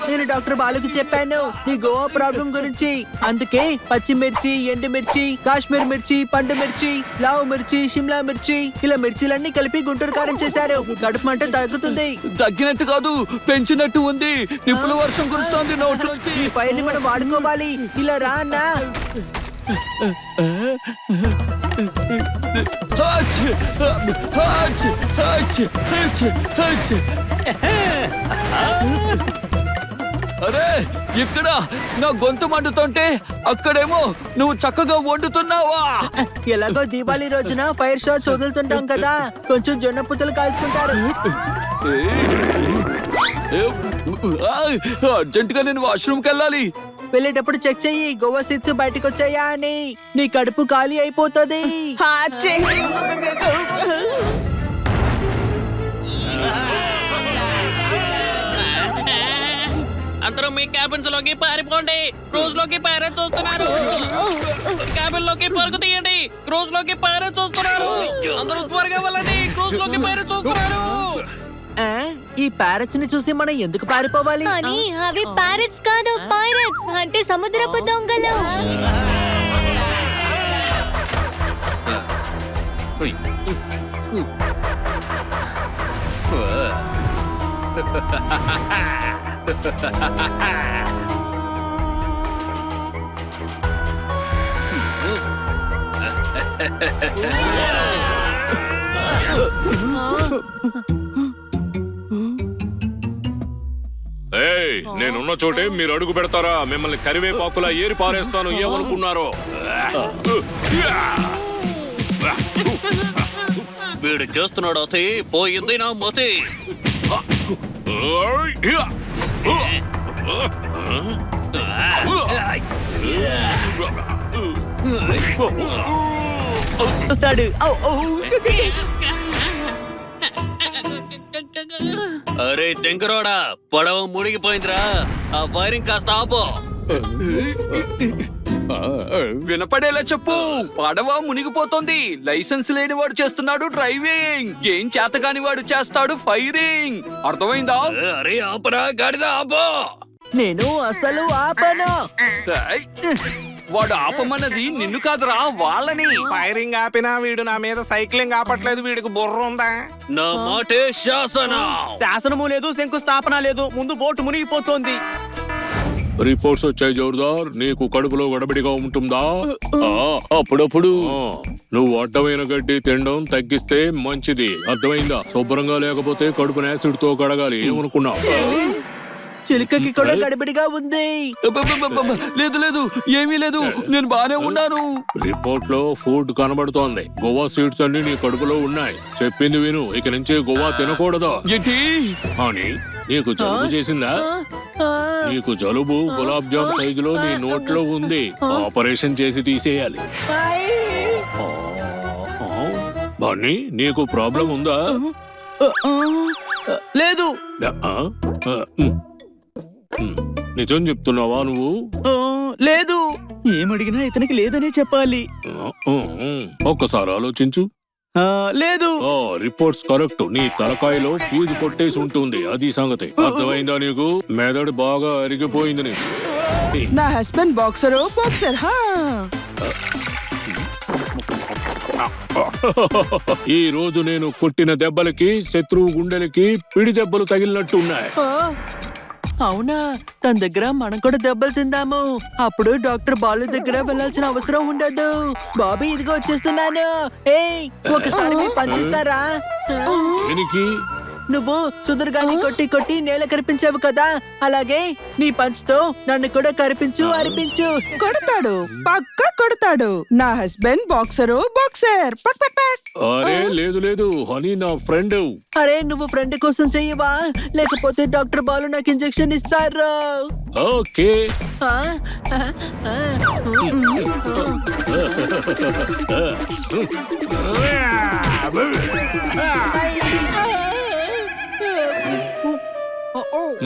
నేను డాక్టర్ బాలుకి చెప్పాను నీ గోవా ప్రాబ్లం గురించి. అందుకే పచ్చిమిర్చి, ఎండుమిర్చి, కాశ్మీర్ మిర్చి, పండు మిర్చి, లావు మిర్చి, షిమ్లా మిర్చి, ఇలా మిర్చిలన్నీ కలిపి గుంటూరు కారం చేశారు. కడుపు మంట తగ్గుతుంది. తగ్గినట్టు కాదు, పెంచినట్టు ఉంది. నిప్పుల వర్షం కురుస్తోంది నోట్లోంచి. ఈ ఫైర్ ని మనం వాడుకోవాలి. ఇలా రా అన్నా. అరే ఇక్కడ నా గొంతు మండుతుంటే అక్కడేమో నువ్వు చక్కగా వండుతున్నావా? ఎలాగో దీపావళి రోజున ఫైర్ షాట్స్ వదులుతుంటాం కదా, కొంచెం జొన్న పుత్తలు కాల్చుకుంటారు. అర్జెంటుగా నేను వాష్రూమ్కి వెళ్ళాలి. వెళ్ళేటప్పుడు చెక్ చెయ్యి గోవా సీడ్స్ బయటకు వచ్చాయా అని. నీ కడుపు ఖాళీ అయిపోతుంది. అందరూ మీ క్యాబిన్స్ లోకి పారిపోండి. క్రూజ్ లోకి పైరేట్స్ చూస్తున్నారు. క్యాబిన్ లోకి పరుగు తీయండి. క్రూజ్ లోకి పైరేట్స్ చూస్తున్నారు. అందరూ త్వరగా వెళ్ళండి. క్రూజ్ లోకి పైరేట్స్ చూస్తున్నారు. ఈ ప్యారెట్స్ ని చూసి మనం ఎందుకు పారిపోవాలి? కానీ అవి ప్యారెట్స్ కాదు, పైరేట్స్ అంటే సముద్రపు దొంగలు. నేనున్న చోటే మీరు అడుగు పెడతారా? మిమ్మల్ని కరివేపాకులా ఏరి పారేస్తాను. ఏమనుకున్నారో? వీడు చేస్తున్నాడు అతి పోయింది నా మతి. అరే తెంకరోడా, పడవ మునిగిపోయిందిరా. ఆ ఫైరింగ్ కాస్త ఆపో. వినపడేలా చెప్పు. పడవ మునిగిపోతుంది. లైసెన్స్ లేని వాడు చేస్తున్నాడు డ్రైవింగ్. ఏం చేతగాని వాడు చేస్తాడు ఫైరింగ్. అర్థమైందా? అరే ఆపరా గాడిద, ఆపో. నేను అసలు ఆపను. వాడు ఆపమన్నది నిన్ను కాదురా, వాళ్ళని. ఫైరింగ్ ఆపినా వీడు నా మీద సైక్లింగ్ ఆపట్లేదు. వీడికి బుర్ర ఉందా? నా మాటే శాసనం. శాసనము లేదు, శంకుస్థాపన లేదు. ముందు బోటు మునిగిపోతోంది. రిపోర్ట్స్ వచ్చాయి జోర్దార్. నీకు కడుపులో గడబడిగా ఉంటుందా? అప్పుడప్పుడు నువ్వు అడ్డమైన గడ్డి తినడం తగ్గిస్తే మంచిది. అర్థమైందా? శుభ్రంగా లేకపోతే కడుపుని యాసిడ్ తో కడగాలి. ఏమనుకున్నావు? చిలుకకి కూడా గడిబిడిగా ఉంది. లేదు లేదు, ఏమీ లేదు, నేను బానే ఉన్నాను. రిపోర్ట్ లో ఫుడ్ కనబడుతోంది. గోవా సీడ్స్ అన్ని నీ కడుపులో ఉన్నాయి. చెప్పింది విను. ఇక నుంచి గోవా తినకూడదు. ఏంటి అని నీకు జలుబు చేసిందా? నీకు జలుబు గులాబ్ జామ్ సైజులో నీ నోట్లో ఉంది. ఆపరేషన్ చేసి తీసేయాలి. బన్నీ, నీకు ప్రాబ్లం ఉందా? లేదు. నిజం చెప్తున్నావా నువ్వు? లేదు. ఏమడిగినా ఇతనికి లేదనే చెప్పాలి. ఒక్కసారి ఆలోచించు. లేదు. Reports correct. నీ తలకాయలో ఫీజు కొట్టేసి ఉంటుంది. అది సంగతి. అర్థమైందా నీకు? మెదడు బాగా అరిగిపోయింది నీకు. నా హస్బెండ్ బాక్సర్. ఈ రోజు నేను కొట్టిన దెబ్బలకి శత్రువు గుండెలకి పిడి దెబ్బలు తగిలినట్టున్నాయి. అవునా? తన దగ్గర మనం కూడా దెబ్బలు తిందాము. అప్పుడు డాక్టర్ బాలు దగ్గర వెళ్ళాల్సిన అవసరం ఉండదు. బాబీ, ఇదిగో వచ్చేస్తున్నాను. ఏయ్, ఒకసారి మీరు పనిచేస్తారా? దేనికి? నువ్వు సుదుర్గాన్ని కొట్టి కొట్టి నేల కరిపించావు కదా, అలాగే నీ పంచ్తో నన్ను కూడా కరిపించు, అరిపించు. కొడతాడు, పక్కా కొడతాడు. నా హస్బెండ్ బాక్సర్. అరే లేదు లేదు, హనీ నా ఫ్రెండ్. అరే, నువ్వు ఫ్రెండ్ కోసం చెయ్యవా? లేకపోతే డాక్టర్ బాలు నాకు ఇంజెక్షన్ ఇస్తారా? ఓకే.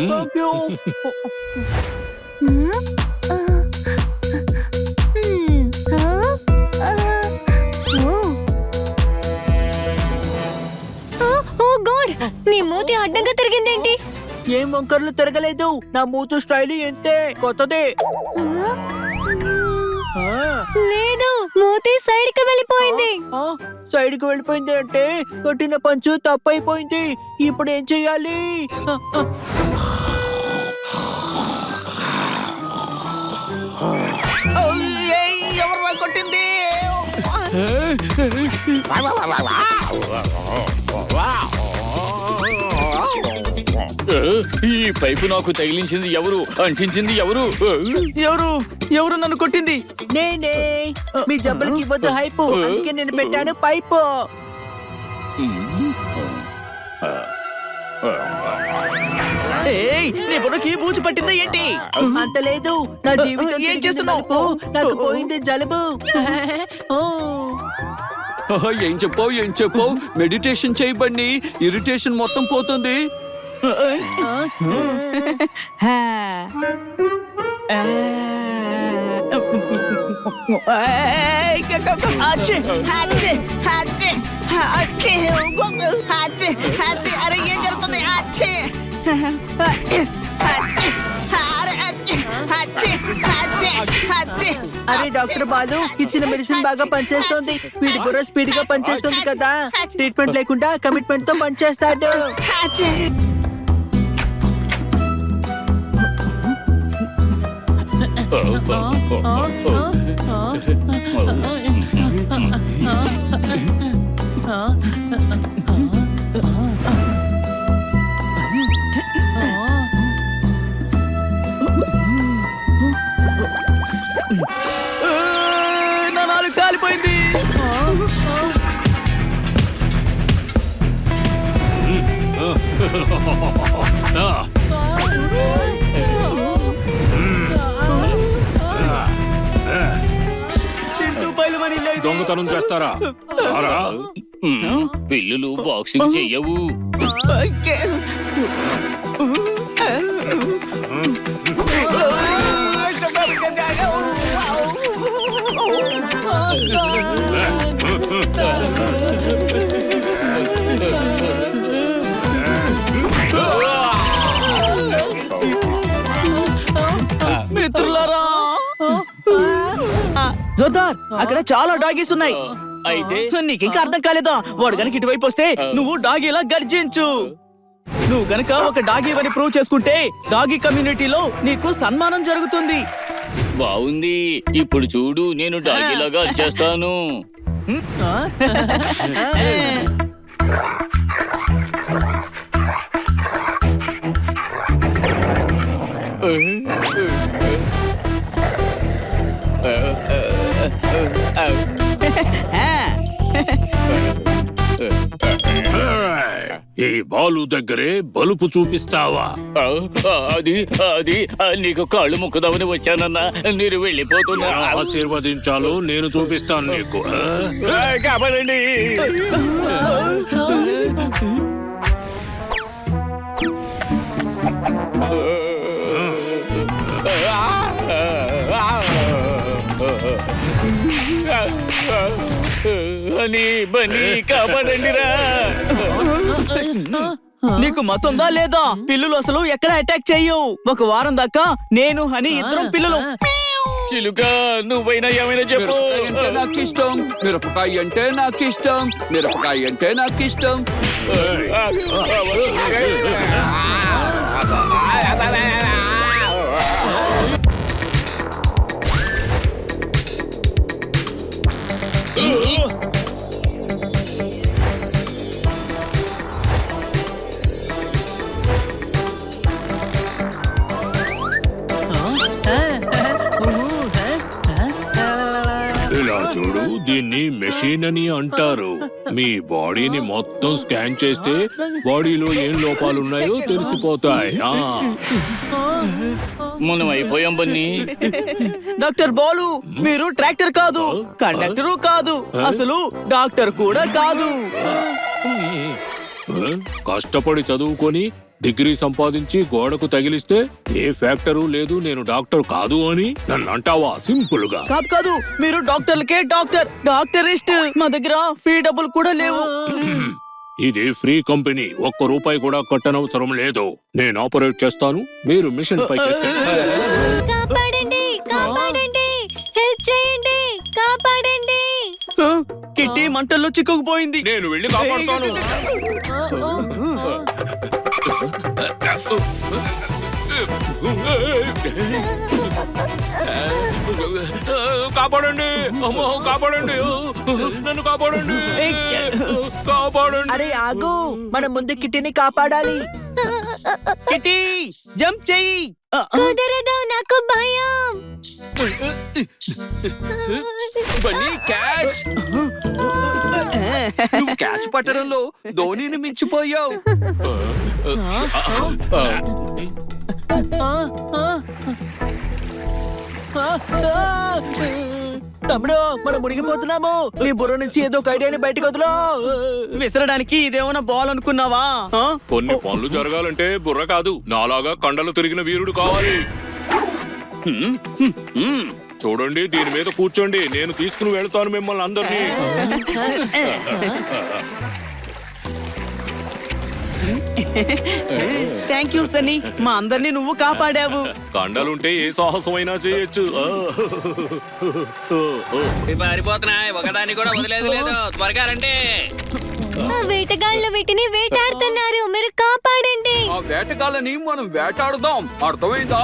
Thank you. ఏం వంకర్లు తిరగలేదు. నా మూతు స్టైల్ ఎంతే కొత్తదే. లేదు, మూతి సైడ్ కి వెళ్ళిపోయింది. సైడ్ కి వెళ్ళిపోయింది అంటే కొట్టిన పంచు తప్పైపోయింది. ఇప్పుడు ఏం చెయ్యాలి? ఎవరు కొట్టింది? ఈ పైపు నాకు తగిలించింది ఎవరు? అంటించింది ఎవరు? ఎవరు నన్ను కొట్టింది? నేనే. మీ జబ్బలకి ఇవ్వద్దు హైపు, అందుకే నేను పెట్టాను పైపు. ఏయ్, నీ బుర్రకి బూజు పట్టిందా ఏంటి? అంత లేదు, నా జీవితం ఏం తిరిగింది చేస్తున్నావు? మలుపు, నాకు పోయింది జలుబు. ఓ. ఏం చెప్పావు? మెడిటేషన్ చేయబడి ఇరిటేషన్ మొత్తం పోతుంది. అరే ఏం జరుగుతుంది? అరే డాక్టర్ బాలు, ఇచ్చిన మెడిసిన్ బాగా పనిచేస్తోంది. వీడి బుర్ర స్పీడ్ గా పనిచేస్తుంది కదా. ట్రీట్మెంట్ లేకుండా కమిట్మెంట్ తో పనిచేస్తాడు. నా నాలుగు కాలిపోయింది. చింటూ పైలమని దొంగతనం చేస్తారా? రారా? పిల్లులు బాక్సింగ్ చెయ్యవు. మిత్రులారా, జోర్దార్, అక్కడ చాలా డాగీస్ ఉన్నాయి. అయితే నీకింకా అర్థం కాలేదా? వాడు గనక ఇటువైపు వస్తే నువ్వు డాగీలా గర్జించు. నువ్వు గనక ఒక డాగీ అని ప్రూవ్ చేసుకుంటే డాగీ కమ్యూనిటీలో నీకు సన్మానం జరుగుతుంది. బాగుంది. ఇప్పుడు చూడు, నేను డాగీలాగా చేస్తాను. ఈ బాలు దగ్గరే బలుపు చూపిస్తావా? అది అది నీకు కాళ్ళు ముక్కుదామని వచ్చానన్నా. మీరు వెళ్ళిపోతున్నా. ఆశీర్వదించాలో నేను చూపిస్తాను నీకు. కాపాడండి. బన్నీ కాపాడండిరా. నీకు మతుందా లేదా? పిల్లులు అసలు ఎక్కడ అటాక్ చెయ్యవు. ఒక వారం దాకా నేను హనీ ఇద్దరం పిల్లులు. చిలుక, నువ్వైనా ఏమైనా చెప్పు. నాకు ఇష్టం మిరపకాయ అంటే, నాకు ఇష్టం మిరపకాయ అంటే, నాకు ఇష్టం. ఇలా చూడు, దీన్ని మెషిన్ అని అంటారు. మీ బాడీని మొత్తం స్కాన్ చేస్తే బాడీలో ఏం లోపాలున్నాయో తెలిసిపోతాయి. మనం అయిపోయాం బన్నీ. డాక్టర్ బాలు, మీరు ట్రాక్టర్ కాదు, కండక్టరు కాదు, అసలు డాక్టర్ కూడా కాదు. కష్టపడి చదువుకొని డిగ్రీ సంపాదించి గోడకు తగిలిస్తే ఏ ఫ్యాక్టరు లేదు నేను డాక్టర్ కాదు అని నన్ను అంటావా? సింపుల్ గా. కాదు కాదు, మీరు డాక్టర్లకే డాక్టర్, డాక్టరిస్ట్. మా దగ్గర ఫీ డబ్బులు కూడా లేవు. ఇది ఫ్రీ కంపెనీ, ఒక్క రూపాయి కూడా కట్టనవసరం లేదు. నేను ఆపరేట్ చేస్తాను, మీరు మిషన్ పైకి ఎక్కండి. కాపాడండి కాపాడండి హెల్ప్ చేయండి కాపాడండి. ఆ, కిట్టి మంటల్లో చిక్కుకుపోయింది. నేను వెళ్ళి కాపాడుతాను. కాపాడండి, అమ్మో కాపాడండి, నన్ను కాపాడండి, కాపాడండి. అరే ఆగు, మనం ముందు కిట్టిని కాపాడాలి. కిట్టి జంప్ చెయ్యి. కుదరదు నాకు భయం. బన్నీ క్యాచ్. నువ్వు క్యాచ్ పట్టడంలో ధోనిని మించిపోయావు. తమ్ముడు మనం మునిగిపోతున్నాము. నీ బుర్ర నుంచి ఏదో ఒక ఐడియాని బయటకు వదిలో. విసరడానికి ఇదేమన్నా బాల్ అనుకున్నావా? ఆ? కొన్ని పనులు జరగాలంటే బుర్ర కాదు, నాలాగా కండలు తిరిగిన వీరుడు కావాలి. చూడండి, దీని మీద కూర్చోండి, నేను తీసుకుని వెళ్తాను మిమ్మల్ని అందరినీ. థ్యాంక్ యూ సన్నీ, మా అందరినీ నువ్వు కాపాడావు. కండలుంటే ఏ సాహసమైనా చేయొచ్చు. ఇవి పారిపోతున్నాయి, ఒకదాన్ని కూడా వదిలేదు లేదు. త్వరగా రండి. ఆ వేటగాళ్ళు వీటిని వేటాడుతున్నారు, మీరు కాపాడండి. ఆ వేటగాళ్ళని మనం వేటాడుదాం, అర్థమైందా?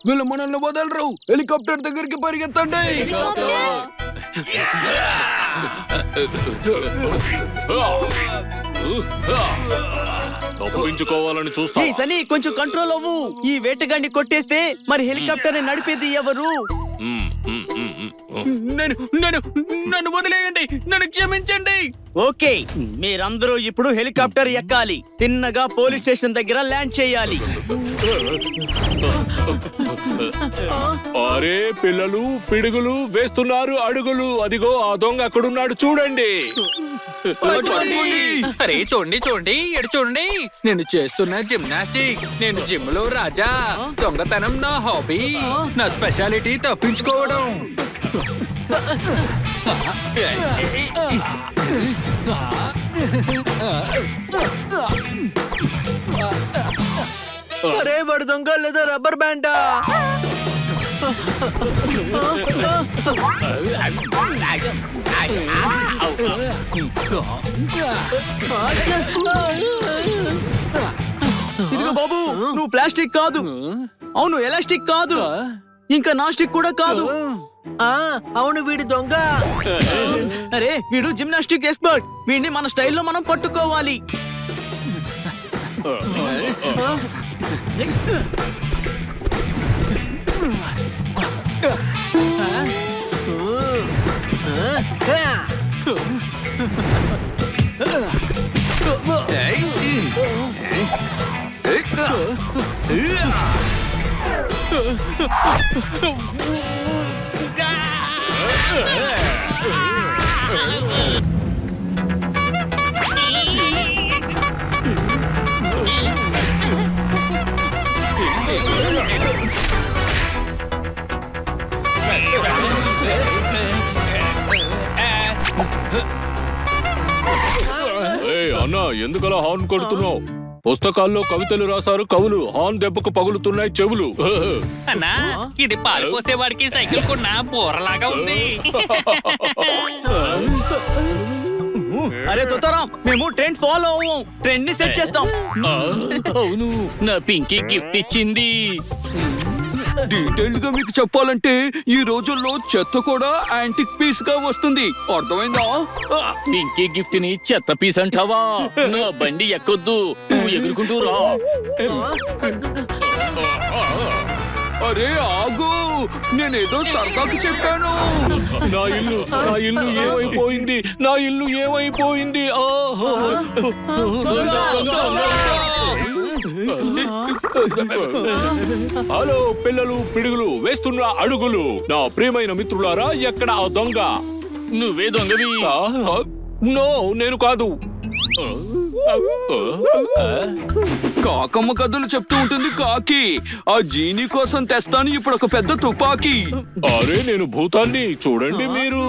వీళ్ళు మనల్ని వదలరు. హెలికాప్టర్ దగ్గరికి పరిగెత్తండి. తప్పించుకోవాలని చూస్తా. ఏయ్ సన్నీ, కొంచెం కంట్రోల్ అవ్వు. ఈ వేటగాడిని కొట్టేస్తే మరి హెలికాప్టర్ ని నడిపేది ఎవరు? నన్ను వదిలేయండి, నన్ను క్షమించండి. ఓకే, మీరందరూ ఇప్పుడు హెలికాప్టర్ ఎక్కాలి. తిన్నగా పోలీస్ స్టేషన్ దగ్గర ల్యాండ్ చేయాలి. అరే పిల్లలు, పిడుగులు వేస్తున్నారు అడుగులు. అదిగో ఆ దొంగ అక్కడున్నాడు, చూడండి. అరే చూడండి చూడండి, ఎడు చూడండి. నేను చేస్తున్న జిమ్నాస్టిక్. నేను జిమ్ లో రాజా. దొంగతనం నా హాబీ. నా స్పెషాలిటీ తప్పించుకోవడం. అరే వాడు దొంగ లేదా రబ్బర్ బ్యాండా? ఇదిగో బాబు, నువ్వు ప్లాస్టిక్ కాదు, అవును ఎలాస్టిక్ కాదు, ఇంకా నాస్టిక్ కూడా కాదు. అవును వీడి దొంగ. అరే వీడు జిమ్నాస్టిక్ ఎక్స్పర్ట్. వీడిని మన స్టైల్లో మనం పట్టుకోవాలి. అన్నా, ఎందుకలా హార్న్ కొడుతున్నావు? పుస్తకాల్లో కవితలు రాశారు కవులు. హార్న్ దెబ్బకు పగులుతున్నాయి చెవులు. అన్నా, ఇది పాలు పోసేవాడికి సైకిల్ కొన్నా బోరలాగా ఉంది. అరే తుతారాం, మేము ట్రెండ్ ఫాలో అవ్వం, ట్రెండ్ ని సెట్ చేస్తాం. అవును, నా పింకీ గిఫ్ట్ ఇచ్చింది. డీటెయిల్ గా మీకు చెప్పాలంటే ఈ రోజుల్లో చెత్త కూడా యాంటిక్ పీస్ గా వస్తుంది, అర్థమైందా? పింకీ గిఫ్ట్ ని చెత్త పీస్ అంటావా? నా బండి ఎక్కొద్దు, నువ్వు ఎగురుకుంటూ రా. అరే ఆగు, నేనేదో సరదాకు చెప్పాను. నా ఇల్లు ఏమైపోయింది, నా ఇల్లు ఏమైపోయింది. ఆహా! హలో పిల్లలు, పిడుగులు వేస్తున్న అడుగులు, నా ప్రియమైన మిత్రులారా, ఎక్కడ ఆ దొంగ? నువ్వే దొంగవి. నో, నేను కాదు. కాకమ్మ కథలు చెప్తూ ఉంటుంది కాకి. ఆ జీని కోసం తెస్తాను ఇప్పుడు ఒక పెద్ద తుపాకీ. అరే నేను భూతాన్ని, చూడండి మీరు.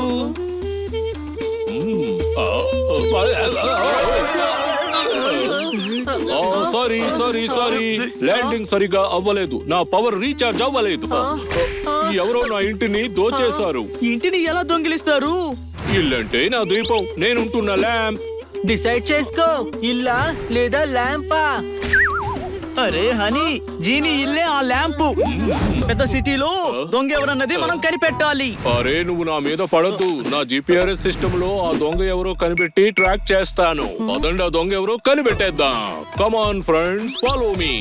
సారీ ల్యాండింగ్ సరిగా అవ్వలేదు, నా పవర్ రీఛార్జ్ అవ్వలేదు. ఎవరో నా ఇంటిని దోచేశారు. ఇంటిని ఎలా దొంగిలిస్తారు? ఇల్లంటే నా దీపం, నేనుంటున్న ల్యాంప్. డిసైడ్ చేసుకో, ఇల్లా లేదా ల్యాంపా? అరే హనీ, జీని ఇల్లే ఆ ల్యాంపు. పెద్ద సిటీలో దొంగ ఎవరన్నది మనం కనిపెట్టాలి. అరే నువ్వు నా మీద పడద్దు, నా జిపిఆర్ఎస్ సిస్టమ్ లో ఆ దొంగ ఎవరో కనిపెట్టి ట్రాక్ చేస్తాను. పదండి, ఆ దొంగ ఎవరో కనిపెట్టేద్దాం. Come on friends, follow me.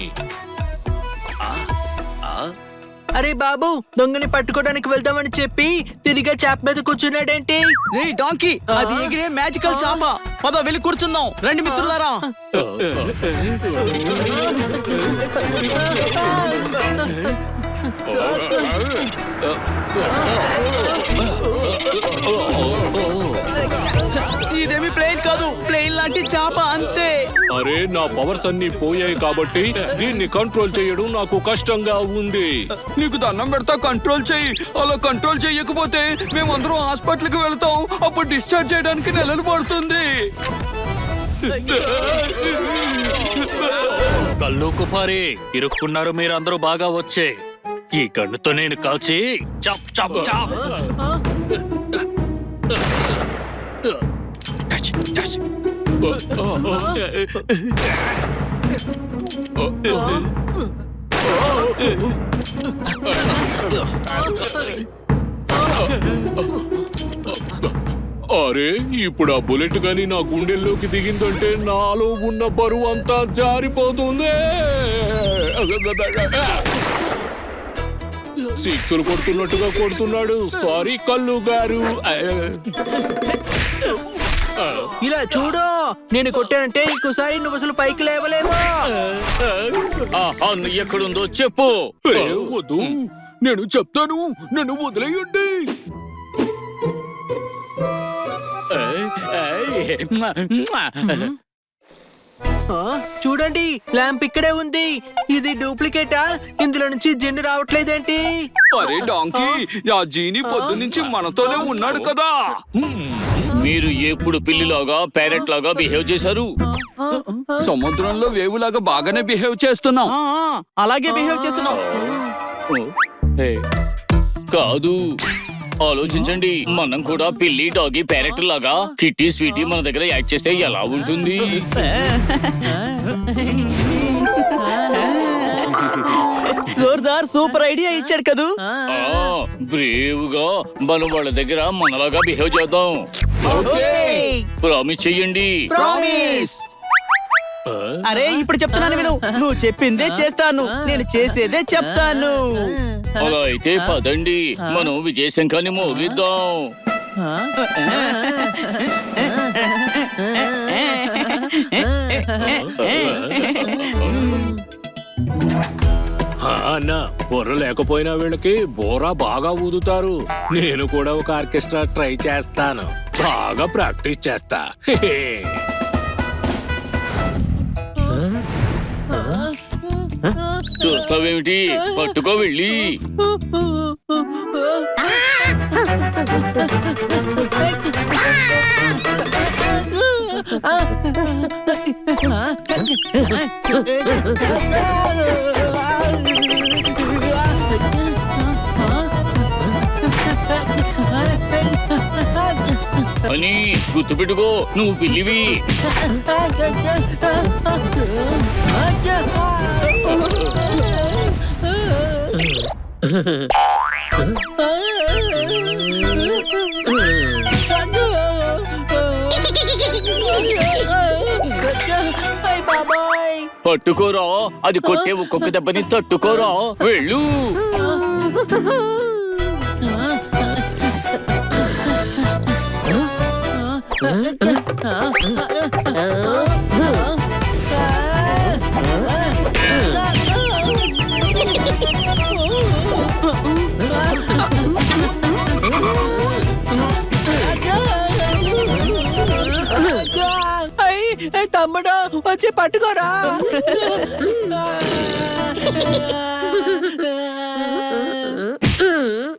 అరే బాబు, దొంగని పట్టుకోవడానికి వెళ్దామని చెప్పి తిరిగి చాప్ మీద కూర్చున్నాడేంటి? రే డాంకీ, అది ఎగిరే మ్యాజికల్ చాప. పద వెళ్ళి కూర్చుందాం, రండి మిత్రులారా. ఇదేమి ప్లేన్ కాదు, ప్లేన్ లాంటి చాప అంతే. అరే నా పవర్స్ అన్ని పోయాయి కాబట్టి దీన్ని కంట్రోల్ చేయడం నాకు కష్టంగా ఉంది. నీకు దండం పెడతా, కంట్రోల్ చెయ్యి. అలా కంట్రోల్ చెయ్యకపోతే మేమందరం హాస్పిటల్కి వెళ్తాం. అప్పుడు డిశ్చార్జ్ చేయడానికి నెలలు పడుతుంది. కళ్ళు కుపారి ఇరుక్కున్నారు, మీరందరూ బాగా వచ్చే. ఈ గన్నుతో నేను కాల్చి chop chop chop. Touch, touch. అరే ఇప్పుడు ఆ బుల్లెట్ గాని నా గుండెల్లోకి దిగిందంటే నాలో ఉన్న బరువు అంతా జారిపోతుంది. సిక్స్లు కొడుతున్నట్టుగా కొడుతున్నాడు. సారీ కల్లు గారు. ఇలా చూడు, నేను కొట్టానంటే ఇంకోసారి నువ్వు అసలు పైకి లేవలేవా? ఎక్కడుందో చెప్పు. వద్దు, నేను చెప్తాను, నన్ను వదిలేయండి. చూడండి, ల్యాంప్ ఇక్కడే ఉంది. ఇది డూప్లికేటా? ఇందులో నుంచి జిన్ను రావట్లేదేంటి? అరే డాంకీ, ఆ జీని పొద్దు నుంచి మనతోనే ఉన్నాడు కదా. మీరు ఎప్పుడు పిల్లిలాగా ప్యారెట్ లాగా బిహేవ్ చేశారు. సముద్రంలో వేవులాగా బాగానే బిహేవ్ చేస్తున్నాం. అలాగే బిహేవ్ చేస్తున్నావు. కాదు, ఆలోచించండి. మనం కూడా పిల్లి, డాగి, ప్యారెట్ లాగా కిట్టి, స్వీటీ మన దగ్గర యాడ్ చేస్తే ఎలా ఉంటుంది? జోర్దార్ సూపర్ ఐడియా ఇచ్చాడు కదూ. బ్రేవ్ గా మనం వాళ్ళ దగ్గర మనలాగా బిహేవ్ చేద్దాం. ప్రామిస్ చెయ్యండి. ప్రామిస్. అరే ఇప్పుడు చెప్తున్నాను విను, నువ్వు చెప్పిందే చేస్తాను, నేను చేసేదే చెప్తాను. అలా అయితే పదండి, మనం విజయశంఖాన్ని మోగిద్దాం. అన్నా బుర్ర లేకపోయినా వీళ్ళకి బోరా బాగా ఊదుతారు. నేను కూడా ఒక ఆర్కెస్ట్రా ట్రై చేస్తాను, బాగా ప్రాక్టీస్ చేస్తా. చూస్తావేమిటి, పట్టుకో వెళ్ళి. అని గుర్తుపెట్టుకో, నువ్వు పిల్లివి. బాబాయ్. పట్టుకోరా, అది కొట్టే ఒక్కొక్క దెబ్బని తట్టుకోరా. వెళ్ళు. తమ్ముడు వచ్చి పట్టుకోరా.